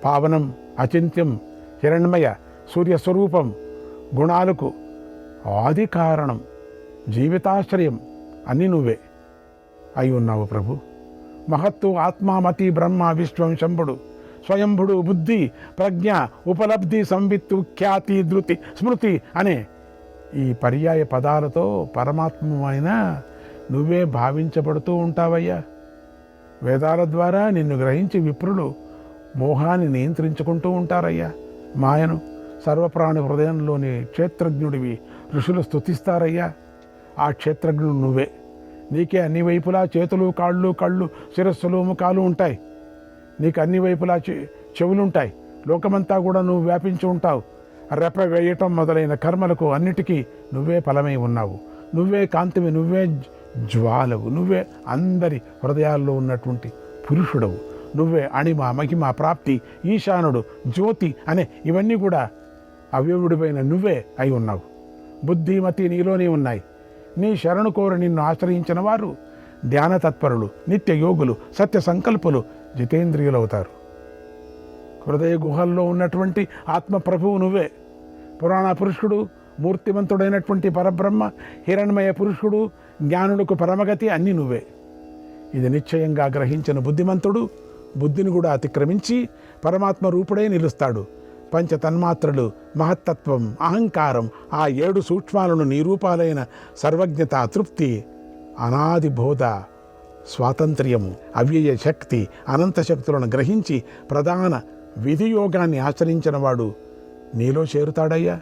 పావనం, అచింత్యం, హిరణ్మయ, సూర్యస్వరూపం, గుణాలకు ఆది కారణం, జీవితాశ్రయం అన్నీ నువ్వే అయి ఉన్నావు ప్రభు. మహత్తు, ఆత్మామతి, బ్రహ్మ, విశ్వం, శంభుడు, స్వయంభుడు, బుద్ధి, ప్రజ్ఞ, ఉపలబ్ధి, సంవిత్తు, ఖ్యాతి, ధృతి, స్మృతి అనే ఈ పర్యాయ పదాలతో పరమాత్మమైన నువ్వే భావించబడుతూ ఉంటావయ్యా. వేదాల ద్వారా నిన్ను గ్రహించి విప్రులు మోహాన్ని నియంత్రించుకుంటూ ఉంటారయ్యా. మాయను సర్వప్రాణి హృదయంలోని క్షేత్రజ్ఞుడివి ఋషులు స్తుతిస్తారయ్యా. ఆ క్షేత్రజ్ఞుడు నువ్వే. నీకే అన్ని వైపులా చేతులు, కాళ్ళు, కళ్ళు, శిరస్సులు, ముఖాలు ఉంటాయి. నీకు అన్ని వైపులా చెవులుంటాయి. లోకమంతా కూడా నువ్వు వ్యాపించి ఉంటావు. రెప్ప వేయటం మొదలైన కర్మలకు అన్నిటికీ నువ్వే ఫలమై ఉన్నావు. నువ్వే కాంతివి, నువ్వే జ్వాలవు, నువ్వే అందరి హృదయాల్లో ఉన్నటువంటి పురుషుడవు. నువ్వే అణిమ, మహిమ, ప్రాప్తి, ఈశానుడు, జ్యోతి అనే ఇవన్నీ కూడా అవయవుడిపైన నువ్వే అయి ఉన్నావు. బుద్ధిమతి నీలోనే ఉన్నాయి. నీ శరణు కోరి నిన్ను ఆశ్రయించిన వారు ధ్యాన తత్పరులు, నిత్య యోగులు, సత్య సంకల్పులు, జితేంద్రియులవుతారు. హృదయ గుహల్లో ఉన్నటువంటి ఆత్మప్రభువు నువ్వే. పురాణ పురుషుడు, మూర్తిమంతుడైనటువంటి పరబ్రహ్మ, హిరణ్మయ పురుషుడు, జ్ఞానులకు పరమగతి అన్నీ నువ్వే. ఇది నిశ్చయంగా గ్రహించిన బుద్ధిమంతుడు బుద్ధిని కూడా అతిక్రమించి పరమాత్మ రూపుడై నిలుస్తాడు. పంచ తన్మాత్రలు, మహత్తత్వం, అహంకారం, ఆ 7 సూక్ష్మాలను నీ రూపాలైన సర్వజ్ఞత, తృప్తి, అనాది బోధ, స్వాతంత్ర్యము, అవ్యయ శక్తి, అనంత శక్తులను గ్రహించి ప్రధాన విధియోగాన్ని ఆచరించిన వాడు నీలో చేరుతాడయ్యా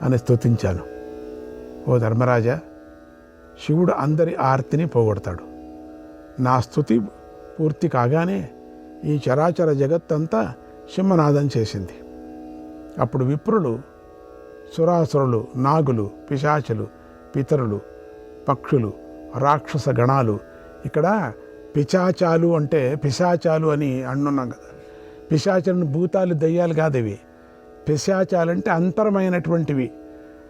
అని స్తుతించాను. ఓ ధర్మరాజా, శివుడు అందరి ఆర్తిని పోగొడతాడు. నా స్తుతి పూర్తి కాగానే ఈ చరాచర జగత్తంతా సింహనాదం చేసింది. అప్పుడు విప్రులు, సురాసురులు, నాగులు, పిశాచులు, పితరులు, పక్షులు, రాక్షస గణాలు, ఇక్కడ పిశాచాలు అంటే పిశాచాలు అని అంటున్నాం కదా. పిశాచాలను భూతాలు, దయ్యాలు కాదవి. పిశాచాలంటే అంతరమైనటువంటివి.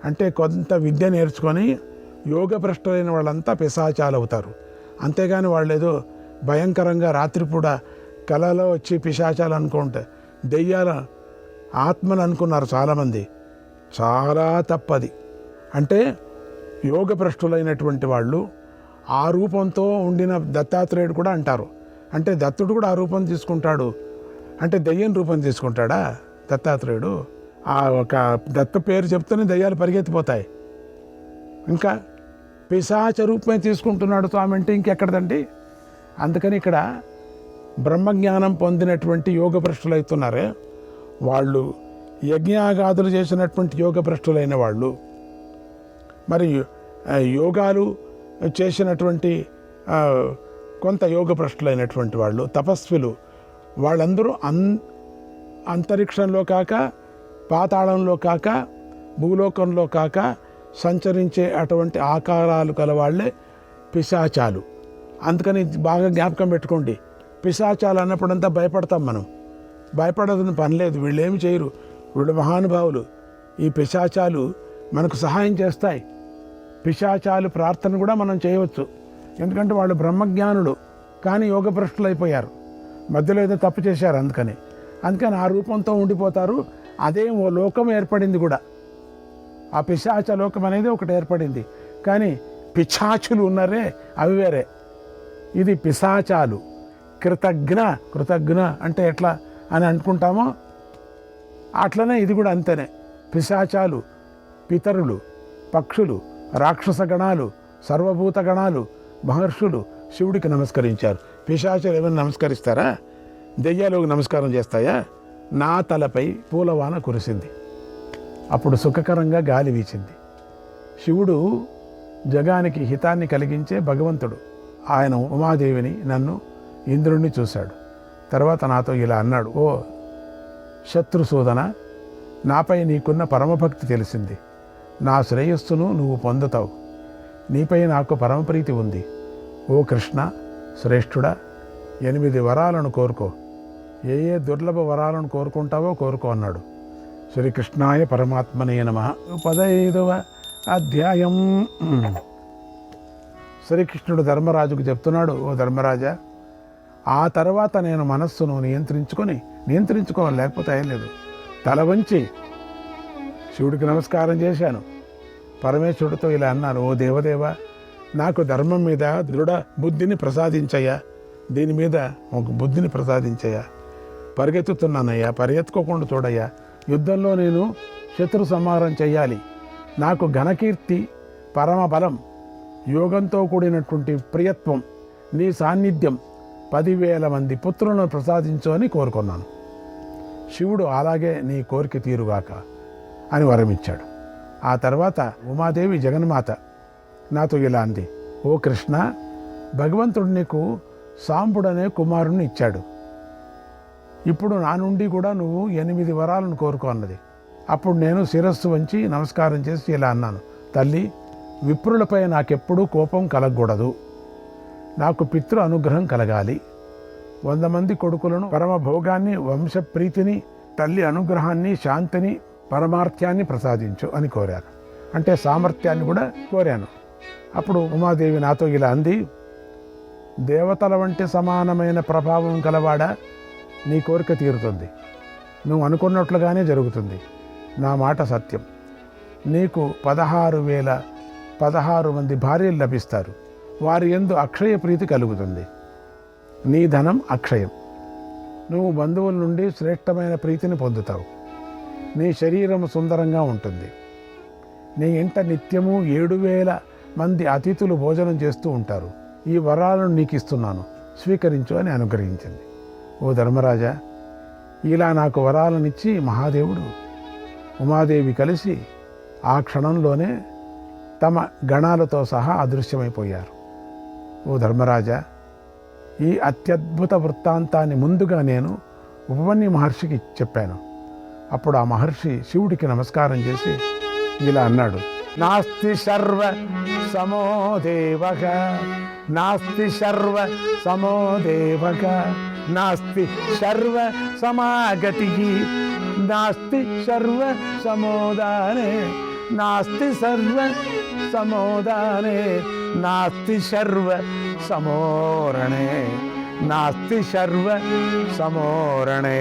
అంటే కొంత విద్య నేర్చుకొని యోగభ్రష్టులైన వాళ్ళంతా పిశాచాలు అవుతారు. అంతేగాని వాళ్ళు ఏదో భయంకరంగా రాత్రిపూట కళలో వచ్చి పిశాచాలు అనుకుంటే దెయ్యాల ఆత్మలు అనుకున్నారు చాలామంది. చాలా తప్పది. అంటే యోగభ్రష్టులైనటువంటి వాళ్ళు ఆ రూపంతో ఉండిన దత్తాత్రేయుడు కూడా అంటారు. అంటే దత్తుడు కూడా ఆ రూపం తీసుకుంటాడు. అంటే దెయ్యం రూపం తీసుకుంటాడా దత్తాత్రేయుడు? ఆ ఒక దత్త పేరు చెప్తేనే దయ్యాలు పరిగెత్తిపోతాయి. ఇంకా పిశాచ రూపమే తీసుకుంటున్నాడు స్వామి అంటే ఇంకెక్కడదండి. అందుకని ఇక్కడ బ్రహ్మజ్ఞానం పొందినటువంటి యోగభ్రష్టులు అవుతున్నారే వాళ్ళు, యజ్ఞాగాదులు చేసినటువంటి యోగభ్రష్టులైన వాళ్ళు, మరి యోగాలు చేసినటువంటి కొంత యోగభ్రష్టులైనటువంటి వాళ్ళు, తపస్విలు, వాళ్ళందరూ అంతరిక్షంలో కాక, పాతాళంలో కాక, భూలోకంలో కాక సంచరించే అటువంటి ఆకారాలు కలవాళ్లే పిశాచాలు. అందుకని బాగా జ్ఞాపకం పెట్టుకోండి. పిశాచాలు అన్నప్పుడంతా భయపడతాం మనం. భయపడదని పని లేదు. వీళ్ళు ఏమి చేయరు. వీళ్ళు మహానుభావులు. ఈ పిశాచాలు మనకు సహాయం చేస్తాయి. పిశాచాలు ప్రార్థన కూడా మనం చేయవచ్చు. ఎందుకంటే వాళ్ళు బ్రహ్మజ్ఞానులు కానీ యోగభ్రష్టులు అయిపోయారు. మధ్యలో ఏదో తప్పు చేశారు. అందుకని ఆ రూపంతో ఉండిపోతారు. అదే ఓ లోకం ఏర్పడింది కూడా. ఆ పిశాచ లోకం అనేది ఒకటి ఏర్పడింది. కానీ పిశాచులు ఉన్నారే అవి వేరే. ఇది పిశాచాలు. కృతజ్ఞ అంటే ఎట్లా అని అనుకుంటామో అట్లనే ఇది కూడా అంతేనే. పిశాచాలు, పితరులు, పక్షులు, రాక్షస గణాలు, సర్వభూత గణాలు, మహర్షులు శివుడికి నమస్కరించారు. పిశాచాలు ఏమైనా నమస్కరిస్తారా? దెయ్యాలకు నమస్కారం చేస్తాయా? నా తలపై పూలవాన కురిసింది. అప్పుడు సుఖకరంగా గాలి వీచింది. శివుడు జగానికి హితాన్ని కలిగించే భగవంతుడు. ఆయన ఉమాదేవిని, నన్ను, ఇంద్రుణ్ణి చూశాడు. తర్వాత నాతో ఇలా అన్నాడు: ఓ శత్రుసూదన, నాపై నీకున్న పరమభక్తి తెలిసింది. నా శ్రేయస్సును నువ్వు పొందుతావు. నీపై నాకు పరమప్రీతి ఉంది. ఓ కృష్ణ శ్రేష్ఠుడా, 8 వరాలను కోరుకో. ఏ ఏ దుర్లభ వరాలను కోరుకుంటావో కోరుకో అన్నాడు. శ్రీకృష్ణాయ పరమాత్మనే నమః. 15వ అధ్యాయం. శ్రీకృష్ణుడు ధర్మరాజుకు చెప్తున్నాడు, ఓ ధర్మరాజా, ఆ తర్వాత నేను మనస్సును నియంత్రించుకోవాలి, లేకపోతే ఏం లేదు. తల వంచి శివుడికి నమస్కారం చేశాను. పరమేశ్వరుడితో ఇలా అన్నాను, ఓ దేవదేవ, నాకు ధర్మం మీద దృఢ బుద్ధిని ప్రసాదించయ్యా, దీని మీద ఒక బుద్ధిని ప్రసాదించయ్యా. పరిగెత్తుతున్నానయ్యా, పరిగెత్తుకోకుండా చూడయ్యా. యుద్ధంలో నేను శత్రు సంహారం చెయ్యాలి. నాకు ఘనకీర్తి, పరమ బలం, యోగంతో కూడినటువంటి ప్రియత్వం, నీ సాన్నిధ్యం, 10,000 మంది పుత్రులను ప్రసాదించు అని కోరుకున్నాను. శివుడు అలాగే నీ కోరిక తీరుగాక అని వరమిచ్చాడు. ఆ తర్వాత ఉమాదేవి జగన్మాత నాతో ఇలా అంది, ఓ కృష్ణ, భగవంతుడు నీకు సాంబుడనే కుమారుణ్ణి ఇచ్చాడు. ఇప్పుడు నా నుండి కూడా నువ్వు 8 వరాలను కోరుకో అన్నది. అప్పుడు నేను శిరస్సు వంచి నమస్కారం చేసి ఇలా అన్నాను, తల్లి, విప్రులపై నాకెప్పుడూ కోపం కలగకూడదు. నాకు పితృ అనుగ్రహం కలగాలి. 100 మంది కొడుకులను, పరమ భోగాన్ని, వంశప్రీతిని, తల్లి అనుగ్రహాన్ని, శాంతిని, పరమార్థ్యాన్ని ప్రసాదించు అని కోరాను. అంటే సామర్థ్యాన్ని కూడా కోరాను. అప్పుడు ఉమాదేవి నాతో ఇలా అంది, దేవతల వంటి సమానమైన ప్రభావం కలవాడా, నీ కోరిక తీరుతుంది. నువ్వు అనుకున్నట్లుగానే జరుగుతుంది. నా మాట సత్యం. నీకు 16,016 మంది భార్యలు లభిస్తారు. వారి యందు అక్షయ ప్రీతి కలుగుతుంది. నీ ధనం అక్షయం. నువ్వు బంధువుల నుండి శ్రేష్టమైన ప్రీతిని పొందుతావు. నీ శరీరం సుందరంగా ఉంటుంది. నీ ఇంట నిత్యము 7,000 మంది అతిథులు భోజనం చేస్తూ ఉంటారు. ఈ వరాలను నీకు ఇస్తున్నాను, స్వీకరించు అని అనుగ్రహించింది. ఓ ధర్మరాజా, ఇలా నాకు వరాలనిచ్చి మహాదేవుడు, ఉమాదేవి కలిసి ఆ క్షణంలోనే తమ గణాలతో సహా అదృశ్యమైపోయారు. ఓ ధర్మరాజా, ఈ అత్యద్భుత వృత్తాంతాన్ని ముందుగా నేను ఉపమన్యు మహర్షికి చెప్పాను. అప్పుడు ఆ మహర్షి శివుడికి నమస్కారం చేసి ఇలా అన్నాడు, నాస్తి సర్వ సమో దేవః, నాస్తి సర్వ సమో దేవః, నాస్తి సర్వ సమాగతి, నాస్తి సర్వ సమోదానే, నాస్తి సర్వ సమోదానే, నాస్తి సర్వ సమోరణే, నాస్తి సర్వ సమోరణే.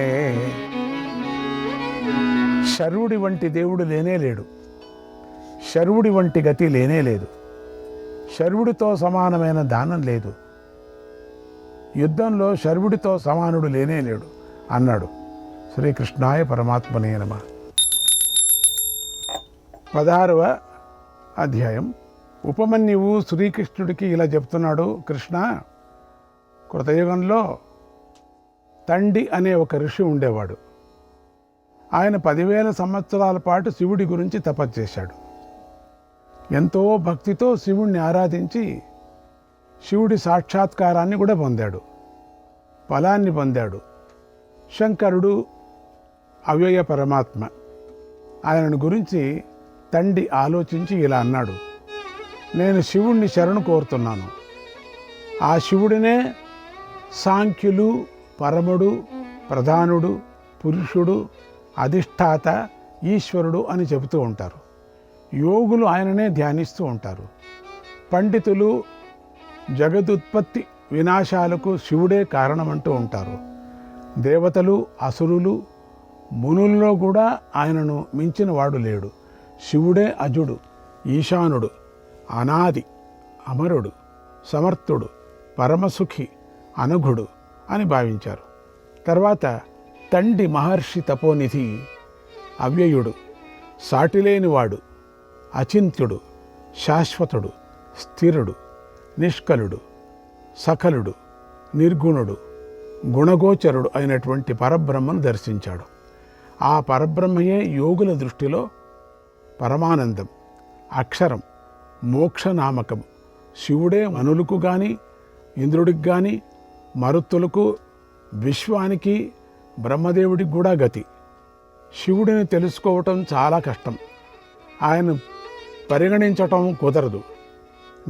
శర్వుడి వంటి దేవుడు లేనేలేడు. శర్వుడి వంటి గతి లేనేలేదు. శర్వుడితో సమానమైన దానం లేదు. యుద్ధంలో శర్వుడితో సమానుడు లేనేలేడు అన్నాడు. శ్రీకృష్ణాయ పరమాత్మనే నమః. 16వ అధ్యాయం. ఉపమన్యువు శ్రీకృష్ణుడికి ఇలా చెప్తున్నాడు, కృష్ణ, కృతయుగంలో తండి అనే ఒక ఋషి ఉండేవాడు. ఆయన 10,000 సంవత్సరాల పాటు శివుడి గురించి తపస్సు చేశాడు. ఎంతో భక్తితో శివుణ్ణి ఆరాధించి శివుడి సాక్షాత్కారాన్ని కూడా పొందాడు, ఫలాన్ని పొందాడు. శంకరుడు అవ్యయ పరమాత్మ. ఆయనను గురించి తండి ఆలోచించి ఇలా అన్నాడు, నేను శివుణ్ణి శరణు కోరుతున్నాను. ఆ శివుడినే సాంఖ్యులు పరముడు, ప్రధానుడు, పురుషుడు, అధిష్టాత, ఈశ్వరుడు అని చెబుతూ ఉంటారు. యోగులు ఆయననే ధ్యానిస్తూ ఉంటారు. పండితులు జగదుత్పత్తి వినాశాలకు శివుడే కారణమంటూ ఉంటారు. దేవతలు, అసురులు, మునుల్లో కూడా ఆయనను మించిన వాడు లేడు. శివుడే అజుడు, ఈశానుడు, అనాది, అమరుడు, సమర్థుడు, పరమసుఖి, అనఘుడు అని భావించారు. తర్వాత తండి మహర్షి తపోనిధి, అవ్యయుడు, సాటిలేనివాడు, అచింత్యుడు, శాశ్వతుడు, స్థిరుడు, నిష్కలుడు, సకలుడు, నిర్గుణుడు, గుణగోచరుడు అయినటువంటి పరబ్రహ్మను దర్శించాడు. ఆ పరబ్రహ్మయే యోగుల దృష్టిలో పరమానందం, అక్షరం, మోక్షనామకం. శివుడే మనులకు కానీ, ఇంద్రుడికి కానీ, మరుత్తులకు, విశ్వానికి, బ్రహ్మదేవుడికి కూడా గతి. శివుడిని తెలుసుకోవటం చాలా కష్టం. ఆయన పరిగణించటం కుదరదు.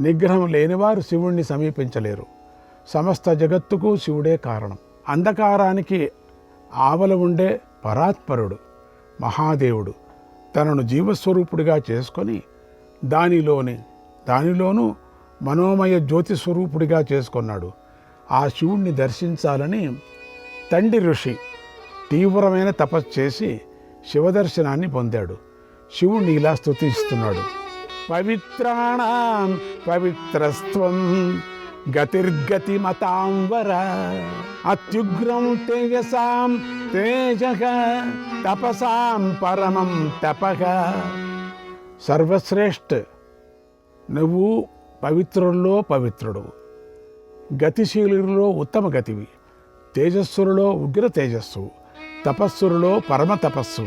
నిగ్రహం లేనివారు శివుణ్ణి సమీపించలేరు. సమస్త జగత్తుకు శివుడే కారణం. అంధకారానికి ఆవల ఉండే పరాత్పరుడు మహాదేవుడు తనను జీవస్వరూపుడిగా చేసుకొని దానిలోనూ మనోమయ జ్యోతి స్వరూపుడిగా చేసుకున్నాడు. ఆ శివుణ్ణి దర్శించాలని తండి ఋషి తీవ్రమైన తపస్సు చేసి శివదర్శనాన్ని పొందాడు. శివుణ్ణి ఇలా స్తుతిస్తున్నాడు. పవిత్రాణాం పవిత్రస్త్వం గతిర్గతి మతాంవర అత్యుగ్రం తేజసాం తేజః తపసాం పరమం తపః. సర్వశ్రేష్ఠ, నువ్వు పవిత్రుల్లో పవిత్రుడు, గతిశీలులో ఉత్తమ గతివి, తేజస్సులలో ఉగ్ర తేజస్సు, తపస్సులలో పరమ తపస్సు.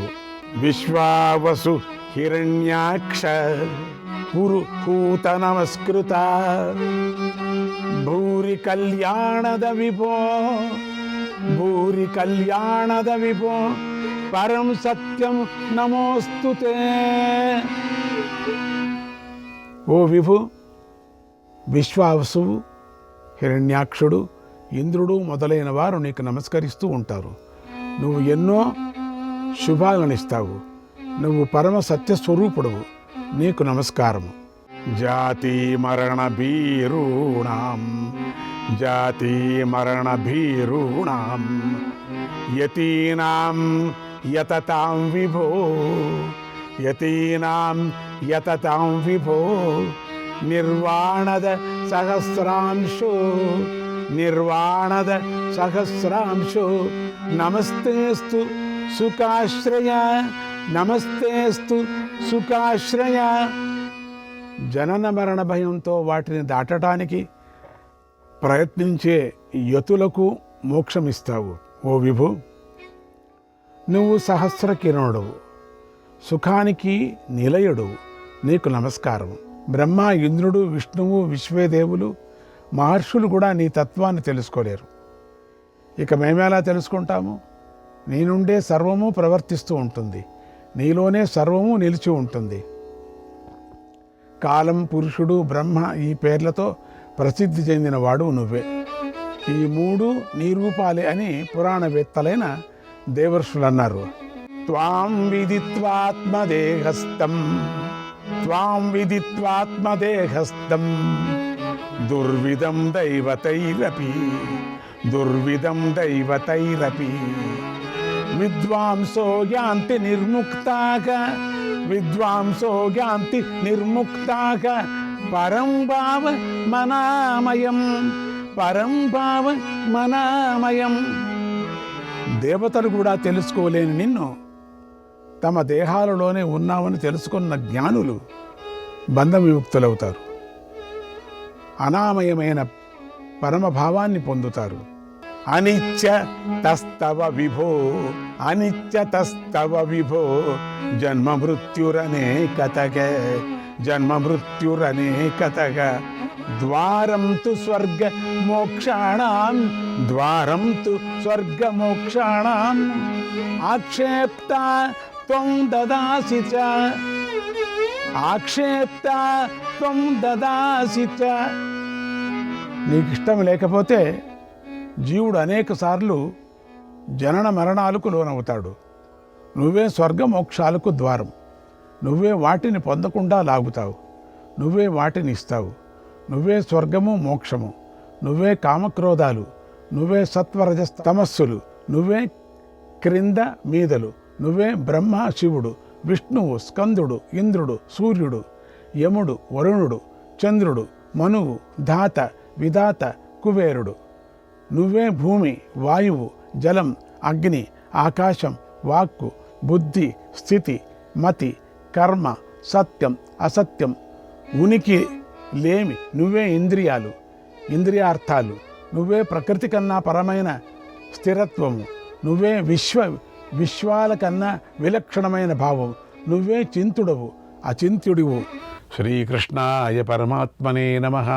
విశ్వావసు హిరణ్యాక్ష పురుహూత నమస్కృత భూరి కళ్యాణద విభో పరం సత్యం నమోస్తుతే. ఓ విభు, విశ్వావసువు, హిరణ్యాక్షుడు, ఇంద్రుడు మొదలైన వారు నీకు నమస్కరిస్తూ ఉంటారు. నువ్వు ఎన్నో శుభాలనిస్తావు. నువ్వు పరమ సత్యస్వరూపుడువు, నీకు నమస్కారము. జాతి మరణ భీరూణాం యతీనాం యతతాం విభో నిర్వాణద సహస్రాంశో నమస్తేస్తు సుఖాశ్రయ. జనన మరణ భయంతో వాటిని దాటడానికి ప్రయత్నించే యతులకు మోక్షమిస్తావు. ఓ విభు, నువ్వు సహస్ర కిరణుడవు, సుఖానికి నిలయుడువు, నీకు నమస్కారం. బ్రహ్మ, ఇంద్రుడు, విష్ణువు, విశ్వేదేవులు, మహర్షులు కూడా నీ తత్వాన్ని తెలుసుకోలేరు. ఇక మేమెలా తెలుసుకుంటాము? నీ నుండే సర్వము ప్రవర్తిస్తూ ఉంటుంది, నీలోనే సర్వము నిలిచి ఉంటుంది. కాలం, పురుషుడు, బ్రహ్మ ఈ పేర్లతో ప్రసిద్ధి చెందినవాడు నువ్వే. ఈ మూడు నీ రూపాలే అని పురాణవేత్తలైన దేవర్షులు అన్నారు. త్వాం విదిత్వాత్మదేహస్థం దుర్విధం దైవతైరపి విద్వాంసో యాంతి నిర్ముక్తాః పరం భావ మనామయం. దేవతలు కూడా తెలుసుకోలేని నిన్ను తమ దేహాలలోనే ఉన్నావని తెలుసుకున్న జ్ఞానులు బంధ విముక్తులవుతారు, అనామయమైన పరమభావాన్ని పొందుతారు. అనిత్య తస్తవ విభో జన్మ మృత్యురనేకతగ ద్వారం తు స్వర్గ మోక్షాణం ఆక్షేప్త త్వం దదాసి చ. నీకు ఇష్టం లేకపోతే జీవుడు అనేక సార్లు జనన మరణాలకు లోనవుతాడు. నువ్వే స్వర్గమోక్షాలకు ద్వారం, నువ్వే వాటిని పొందకుండా లాగుతావు, నువ్వే వాటిని ఇస్తావు. నువ్వే స్వర్గము, మోక్షము, నువ్వే కామక్రోధాలు, నువ్వే సత్వరజ తమస్సులు, నువ్వే క్రింద మీదలు, నువ్వే బ్రహ్మ, శివుడు, విష్ణువు, స్కందుడు, ఇంద్రుడు, సూర్యుడు, యముడు, వరుణుడు, చంద్రుడు, మనువు, ధాత, విధాత, కుబేరుడు. నువ్వే భూమి, వాయువు, జలం, అగ్ని, ఆకాశం, వాక్కు, బుద్ధి, స్థితి, మతి, కర్మ, సత్యం, అసత్యం, ఉనికి, లేమి. నువ్వే ఇంద్రియాలు, ఇంద్రియార్థాలు, నువ్వే ప్రకృతి కన్నా పరమైన స్థిరత్వము, నువ్వే విశ్వాల కన్నా విలక్షణమైన భావం, నువ్వే చింతుడవు, అచింత్యుడివు. శ్రీకృష్ణాయ పరమాత్మనే నమః.